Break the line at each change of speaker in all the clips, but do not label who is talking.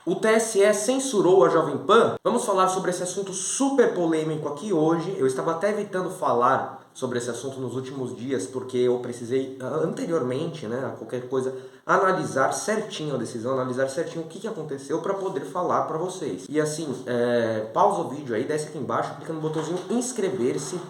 O TSE censurou a Jovem Pan? Vamos falar sobre esse assunto super polêmico aqui hoje. Eu estava até evitando falar sobre esse assunto nos últimos dias, porque eu precisei anteriormente, a qualquer coisa, analisar certinho a decisão, analisar certinho o que aconteceu para poder falar para vocês. E assim, pausa o vídeo aí, desce aqui embaixo, clica no botãozinho inscrever-se,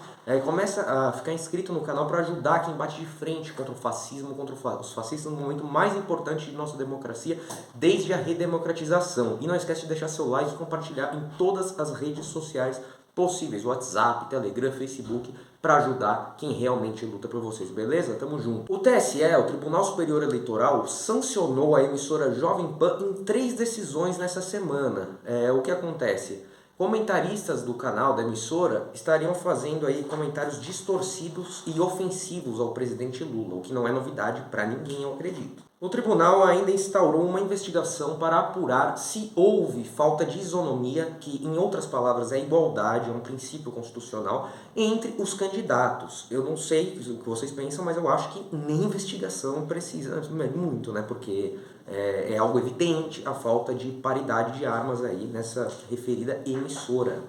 começa a ficar inscrito no canal para ajudar quem bate de frente contra o fascismo, contra os fascistas no momento mais importante de nossa democracia, desde a redemocratização. E não esquece de deixar seu like e compartilhar em todas as redes sociais possíveis, WhatsApp, Telegram, Facebook, para ajudar quem realmente luta por vocês, beleza? Tamo junto. O TSE, o Tribunal Superior Eleitoral, sancionou a emissora Jovem Pan em 3 decisões nessa semana. O que acontece? Comentaristas do canal, da emissora, estariam fazendo aí comentários distorcidos e ofensivos ao presidente Lula, o que não é novidade para ninguém, eu acredito. O tribunal ainda instaurou uma investigação para apurar se houve falta de isonomia, que em outras palavras é igualdade, é um princípio constitucional, entre os candidatos. Eu não sei o que vocês pensam, mas eu acho que nem investigação precisa muito, porque é algo evidente a falta de paridade de armas aí nessa referida emissora,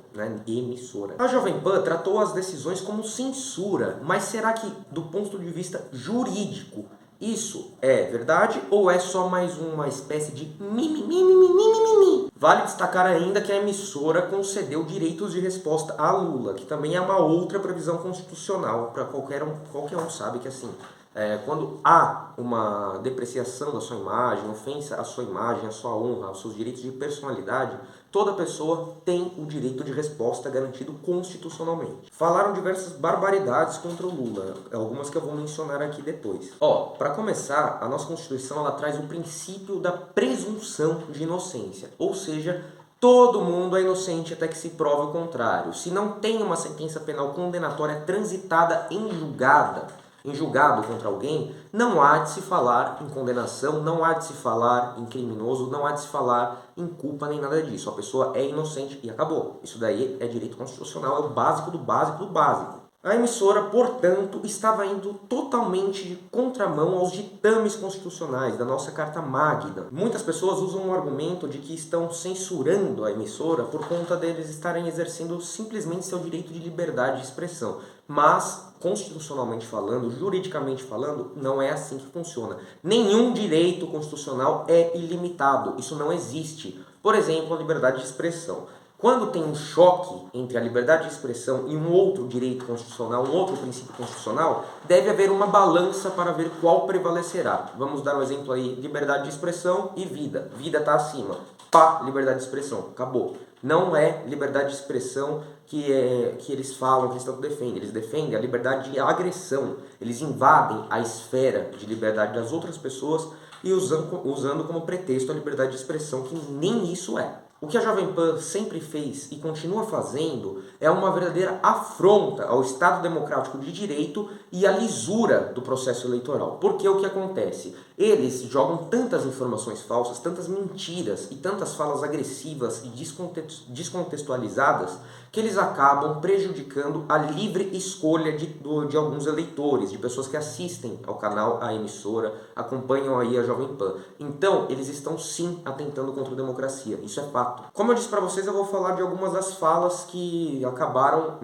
emissora. A Jovem Pan tratou as decisões como censura, mas será que do ponto de vista jurídico isso é verdade ou é só mais uma espécie de mimimi? Vale destacar ainda que a emissora concedeu direitos de resposta a Lula, que também é uma outra previsão constitucional, para qualquer um sabe que assim, quando há uma depreciação da sua imagem, ofensa à sua imagem, à sua honra, aos seus direitos de personalidade, toda pessoa tem o direito de resposta garantido constitucionalmente. Falaram diversas barbaridades contra o Lula, algumas que eu vou mencionar aqui depois. Para começar, a nossa Constituição ela traz o princípio da presunção de inocência, ou seja, todo mundo é inocente até que se prove o contrário. Se não tem uma sentença penal condenatória transitada em julgado contra alguém, não há de se falar em condenação, não há de se falar em criminoso, não há de se falar em culpa nem nada disso. A pessoa é inocente e acabou. Isso daí é direito constitucional, é o básico do básico do básico. A emissora, portanto, estava indo totalmente de contramão aos ditames constitucionais da nossa Carta Magna. Muitas pessoas usam o argumento de que estão censurando a emissora por conta deles estarem exercendo simplesmente seu direito de liberdade de expressão. Mas, constitucionalmente falando, juridicamente falando, não é assim que funciona. Nenhum direito constitucional é ilimitado. Isso não existe. Por exemplo, a liberdade de expressão. Quando tem um choque entre a liberdade de expressão e um outro direito constitucional, um outro princípio constitucional, deve haver uma balança para ver qual prevalecerá. Vamos dar um exemplo aí, liberdade de expressão e vida. Vida está acima. Liberdade de expressão. Acabou. Não é liberdade de expressão que eles falam, que eles tanto defendem. Eles defendem a liberdade de agressão. Eles invadem a esfera de liberdade das outras pessoas e usando como pretexto a liberdade de expressão, que nem isso é. O que a Jovem Pan sempre fez e continua fazendo é uma verdadeira afronta ao Estado Democrático de Direito e à lisura do processo eleitoral. Porque o que acontece? Eles jogam tantas informações falsas, tantas mentiras e tantas falas agressivas e descontextualizadas que eles acabam prejudicando a livre escolha de alguns eleitores, de pessoas que assistem ao canal, à emissora, acompanham aí a Jovem Pan. Então, eles estão sim atentando contra a democracia. Isso é fato. Como eu disse para vocês, eu vou falar de algumas das falas que acabaram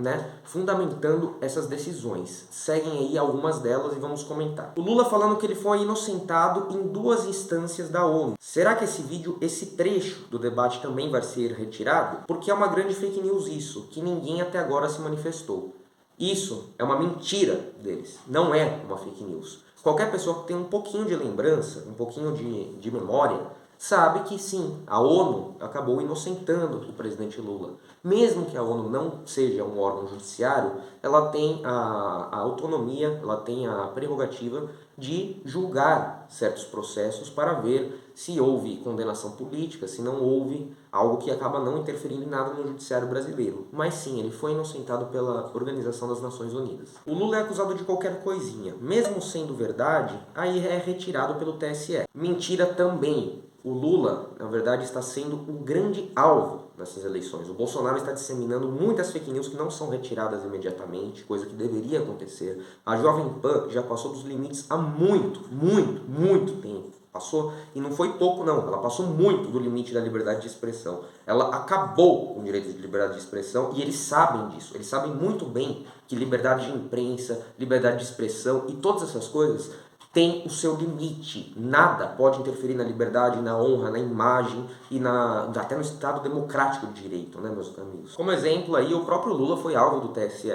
fundamentando essas decisões. Seguem aí algumas delas e vamos comentar. O Lula falando que ele foi inocentado em 2 instâncias da ONU. Será que esse trecho do debate também vai ser retirado? Porque é uma grande fake news isso, que ninguém até agora se manifestou. Isso é uma mentira deles, não é uma fake news. Qualquer pessoa que tem um pouquinho de lembrança, um pouquinho de memória, sabe que sim, a ONU acabou inocentando o presidente Lula. Mesmo que a ONU não seja um órgão judiciário, ela tem a autonomia, ela tem a prerrogativa de julgar certos processos para ver se houve condenação política, se não houve algo que acaba não interferindo em nada no judiciário brasileiro. Mas sim, ele foi inocentado pela Organização das Nações Unidas. O Lula é acusado de qualquer coisinha. Mesmo sendo verdade, aí é retirado pelo TSE. Mentira também. O Lula, na verdade, está sendo um grande alvo nessas eleições. O Bolsonaro está disseminando muitas fake news que não são retiradas imediatamente, coisa que deveria acontecer. A Jovem Pan já passou dos limites há muito tempo. passou, e não foi pouco não, ela passou muito do limite da liberdade de expressão. Ela acabou com o direito de liberdade de expressão e eles sabem disso, eles sabem muito bem que liberdade de imprensa, liberdade de expressão e todas essas coisas tem o seu limite. Nada pode interferir na liberdade, na honra, na imagem e até no Estado democrático de direito, né, meus amigos? Como exemplo aí, o próprio Lula foi alvo do TSE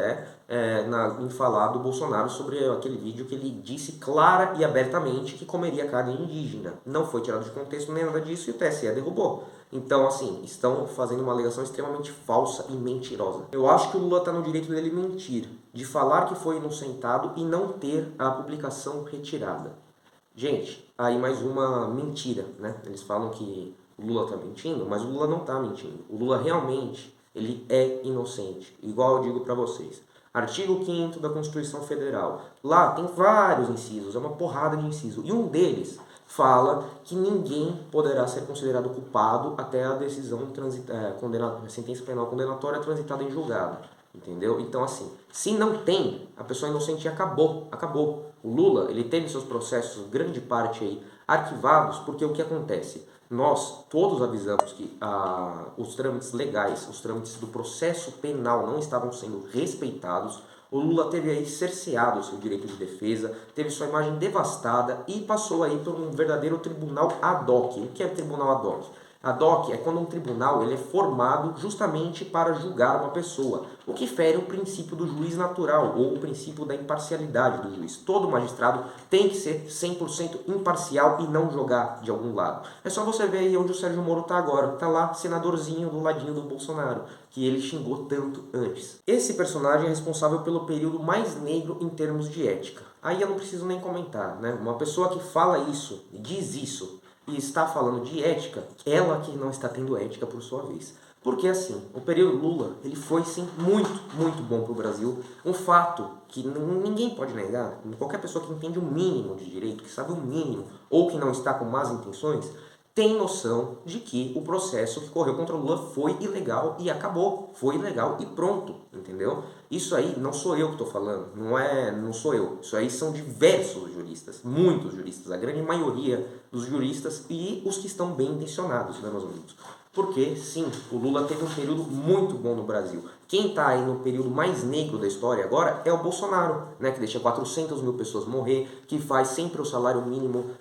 em falar do Bolsonaro sobre aquele vídeo que ele disse clara e abertamente que comeria carne indígena. Não foi tirado de contexto nem nada disso e o TSE derrubou. Então, assim, estão fazendo uma alegação extremamente falsa e mentirosa. Eu acho que o Lula está no direito dele mentir, de falar que foi inocentado e não ter a publicação retirada. Gente, aí mais uma mentira, né? Eles falam que o Lula está mentindo, mas o Lula não está mentindo. O Lula realmente, ele é inocente. Igual eu digo para vocês. Artigo 5º da Constituição Federal. Lá tem vários incisos, é uma porrada de incisos. E um deles fala que ninguém poderá ser considerado culpado até a decisão a sentença penal condenatória transitada em julgado. Entendeu? Então, assim, se não tem, a pessoa inocente acabou. O Lula, ele teve seus processos, grande parte aí, arquivados, porque o que acontece? Nós todos avisamos que os trâmites legais, os trâmites do processo penal não estavam sendo respeitados. O Lula teve aí cerceado o seu direito de defesa, teve sua imagem devastada e passou aí por um verdadeiro tribunal ad hoc. O que é tribunal ad hoc? Ad hoc é quando um tribunal ele é formado justamente para julgar uma pessoa, o que fere o princípio do juiz natural ou o princípio da imparcialidade do juiz. Todo magistrado tem que ser 100% imparcial e não jogar de algum lado. É só você ver aí onde o Sérgio Moro está agora. Está lá, senadorzinho do ladinho do Bolsonaro, que ele xingou tanto antes. Esse personagem é responsável pelo período mais negro em termos de ética. Aí eu não preciso nem comentar, né? Uma pessoa que fala isso, diz isso, e está falando de ética, ela que não está tendo ética por sua vez. Porque assim, o período Lula, ele foi sim muito bom para o Brasil. Um fato que ninguém pode negar, qualquer pessoa que entende o mínimo de direito, que sabe o mínimo, ou que não está com más intenções, tem noção de que o processo que correu contra o Lula foi ilegal e acabou. Foi ilegal e pronto, entendeu? Isso aí não sou eu que estou falando, não sou eu. Isso aí são diversos juristas, muitos juristas, a grande maioria dos juristas e os que estão bem intencionados, né, meus amigos? Porque, sim, o Lula teve um período muito bom no Brasil. Quem está aí no período mais negro da história agora é o Bolsonaro, né, que deixa 400 mil pessoas morrer, que faz sempre o salário mínimo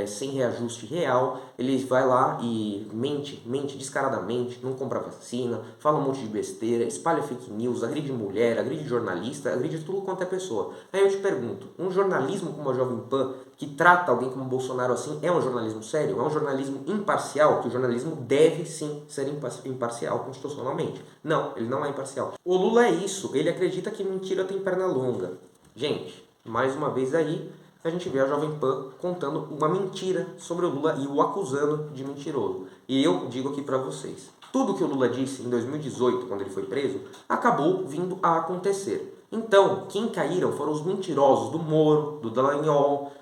sem reajuste real. Ele vai lá e mente descaradamente, não compra vacina, fala um monte de besteira, espalha fake news, agride mulher, agride jornalista, agride tudo quanto é pessoa. Aí eu te pergunto, um jornalismo como a Jovem Pan, que trata alguém como Bolsonaro assim, é um jornalismo sério? É um jornalismo imparcial? Que o jornalismo deve sim ser imparcial constitucionalmente. Não, ele não é imparcial. O Lula é isso, ele acredita que mentira tem perna longa. Gente, mais uma vez aí, a gente vê a Jovem Pan contando uma mentira sobre o Lula e o acusando de mentiroso. E eu digo aqui pra vocês, tudo que o Lula disse em 2018, quando ele foi preso, acabou vindo a acontecer. Então, quem caíram foram os mentirosos do Moro, do Dallagnol,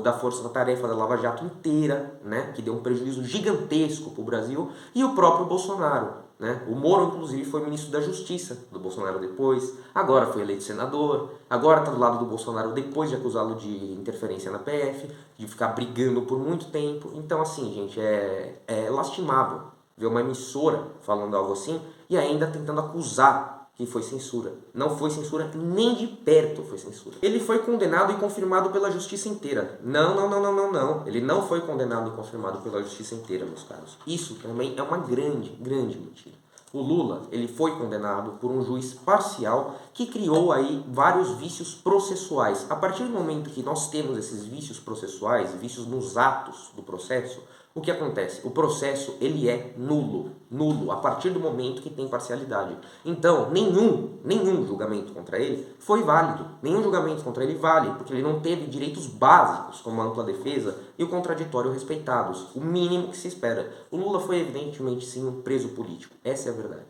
da Força Tarefa da Lava Jato inteira, né, que deu um prejuízo gigantesco para o Brasil, e o próprio Bolsonaro. Né? O Moro, inclusive, foi ministro da Justiça do Bolsonaro depois, agora foi eleito senador, agora está do lado do Bolsonaro depois de acusá-lo de interferência na PF, de ficar brigando por muito tempo. Então, assim, gente, é lastimável ver uma emissora falando algo assim e ainda tentando acusar que foi censura. Não foi censura, nem de perto foi censura. Ele foi condenado e confirmado pela justiça inteira. Não. Ele não foi condenado e confirmado pela justiça inteira, meus caros. Isso também é uma grande mentira. O Lula, ele foi condenado por um juiz parcial que criou aí vários vícios processuais. A partir do momento que nós temos esses vícios processuais, vícios nos atos do processo, o que acontece? O processo, ele é nulo, a partir do momento que tem parcialidade. Então, nenhum julgamento contra ele foi válido. Nenhum julgamento contra ele vale, porque ele não teve direitos básicos, como a ampla defesa e o contraditório respeitados. O mínimo que se espera. O Lula foi, evidentemente, sim, um preso político. Essa é a verdade.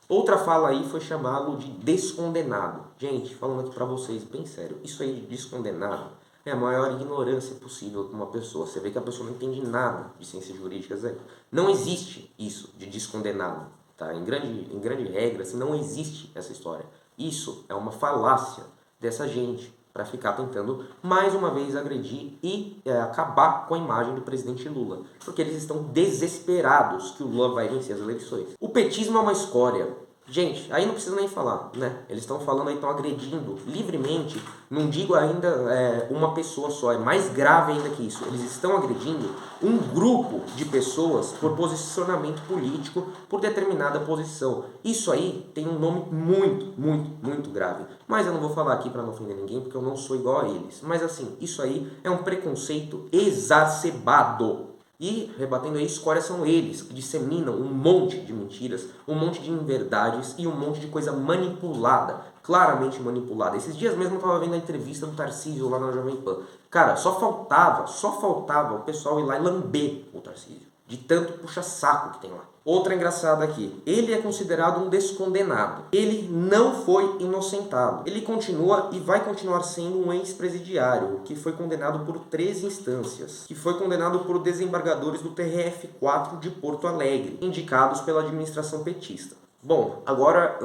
Outra fala aí foi chamá-lo de descondenado. Gente, falando aqui pra vocês, bem sério, isso aí de descondenado é a maior ignorância possível com uma pessoa. Você vê que a pessoa não entende nada de ciências jurídicas. Não existe isso de descondenado. Tá? Em grande regra, assim, não existe essa história. Isso é uma falácia dessa gente para ficar tentando mais uma vez agredir e acabar com a imagem do presidente Lula, porque eles estão desesperados que o Lula vai vencer as eleições. O petismo é uma escória. Gente, aí não precisa nem falar, né? Eles estão falando aí, estão agredindo livremente. Não digo ainda uma pessoa só, é mais grave ainda que isso. Eles estão agredindo um grupo de pessoas por posicionamento político, por determinada posição. Isso aí tem um nome muito grave. Mas eu não vou falar aqui para não ofender ninguém, porque eu não sou igual a eles. Mas assim, isso aí é um preconceito exacerbado. E, rebatendo aí, escórias são eles que disseminam um monte de mentiras, um monte de inverdades e um monte de coisa manipulada, claramente manipulada. Esses dias mesmo eu estava vendo a entrevista do Tarcísio lá na Jovem Pan. Cara, só faltava o pessoal ir lá e lamber o Tarcísio, de tanto puxa-saco que tem lá. Outra engraçada aqui, ele é considerado um descondenado. Ele não foi inocentado. Ele continua e vai continuar sendo um ex-presidiário, que foi condenado por 3 instâncias, que foi condenado por desembargadores do TRF4 de Porto Alegre, indicados pela administração petista. Bom, agora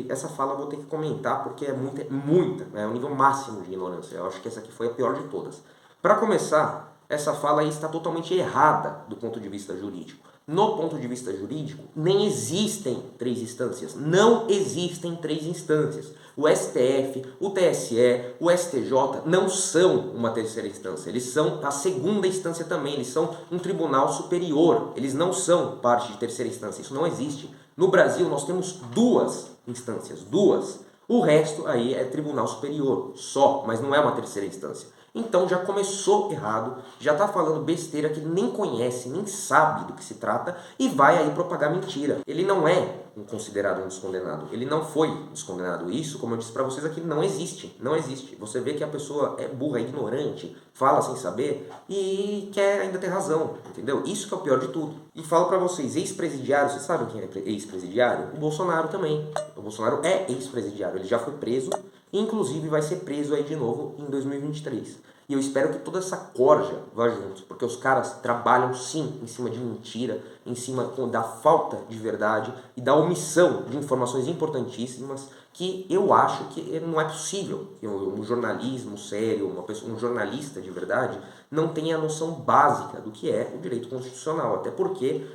essa fala eu vou ter que comentar porque é o nível máximo de ignorância. Eu acho que essa aqui foi a pior de todas. Para começar, essa fala aí está totalmente errada do ponto de vista jurídico. No ponto de vista jurídico, nem existem 3 instâncias. Não existem 3 instâncias. O STF, o TSE, o STJ não são uma terceira instância. Eles são a segunda instância também. Eles são um tribunal superior. Eles não são parte de terceira instância. Isso não existe. No Brasil, nós temos 2 instâncias. 2. O resto aí é tribunal superior, só, mas não é uma terceira instância. Então já começou errado, já está falando besteira que ele nem conhece, nem sabe do que se trata e vai aí propagar mentira. Ele não é considerado um descondenado, ele não foi descondenado. Isso, como eu disse para vocês aqui, não existe, não existe. Você vê que a pessoa é burra, é ignorante, fala sem saber e quer ainda ter razão, entendeu? Isso que é o pior de tudo. E falo para vocês, ex-presidiário, vocês sabem quem é ex-presidiário? O Bolsonaro também. O Bolsonaro é ex-presidiário, ele já foi preso. Inclusive vai ser preso aí de novo em 2023. E eu espero que toda essa corja vá junto, porque os caras trabalham sim em cima de mentira, em cima da falta de verdade e da omissão de informações importantíssimas que eu acho que não é possível que um jornalismo sério, um jornalista de verdade, não tenha a noção básica do que é o direito constitucional. Até porque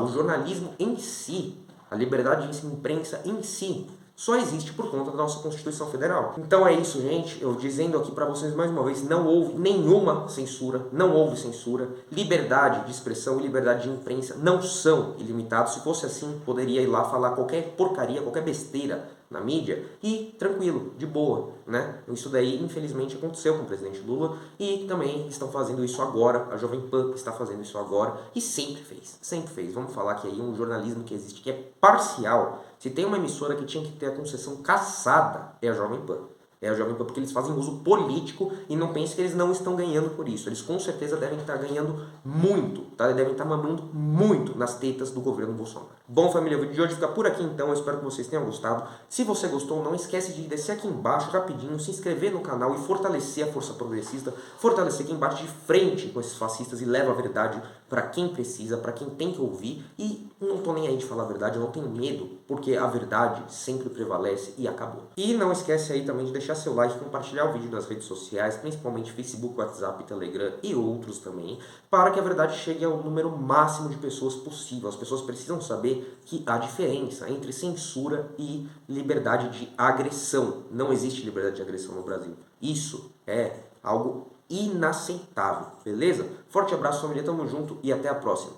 o jornalismo em si, a liberdade de imprensa em si, só existe por conta da nossa Constituição Federal. Então é isso, gente. Eu dizendo aqui para vocês mais uma vez, não houve nenhuma censura, não houve censura. Liberdade de expressão e liberdade de imprensa não são ilimitados. Se fosse assim, poderia ir lá falar qualquer porcaria, qualquer besteira na mídia e tranquilo, de boa, né? Isso daí, infelizmente, aconteceu com o presidente Lula e também estão fazendo isso agora. A Jovem Pan está fazendo isso agora e sempre fez, sempre fez. Vamos falar que aí um jornalismo que existe, que é parcial. Se tem uma emissora que tinha que ter a concessão cassada, é a Jovem Pan. É a Jovem Pan porque eles fazem uso político e não pense que eles não estão ganhando por isso. Eles com certeza devem estar ganhando muito, tá? Devem estar mamando muito nas tetas do governo Bolsonaro. Bom, família, o vídeo de hoje fica por aqui então. Eu espero que vocês tenham gostado. Se você gostou, não esquece de descer aqui embaixo rapidinho, se inscrever no canal e fortalecer a força progressista, fortalecer quem bate de frente com esses fascistas e leva a verdade para quem precisa, para quem tem que ouvir. E não tô nem aí de falar a verdade, eu não tenho medo, porque a verdade sempre prevalece e acabou. E não esquece aí também de deixar seu like e compartilhar o vídeo nas redes sociais, principalmente Facebook, WhatsApp, Telegram e outros também, para que a verdade chegue ao número máximo de pessoas possível. As pessoas precisam saber que há diferença entre censura e liberdade de agressão. Não existe liberdade de agressão no Brasil. Isso é algo inaceitável, beleza? Forte abraço, família, tamo junto e até a próxima.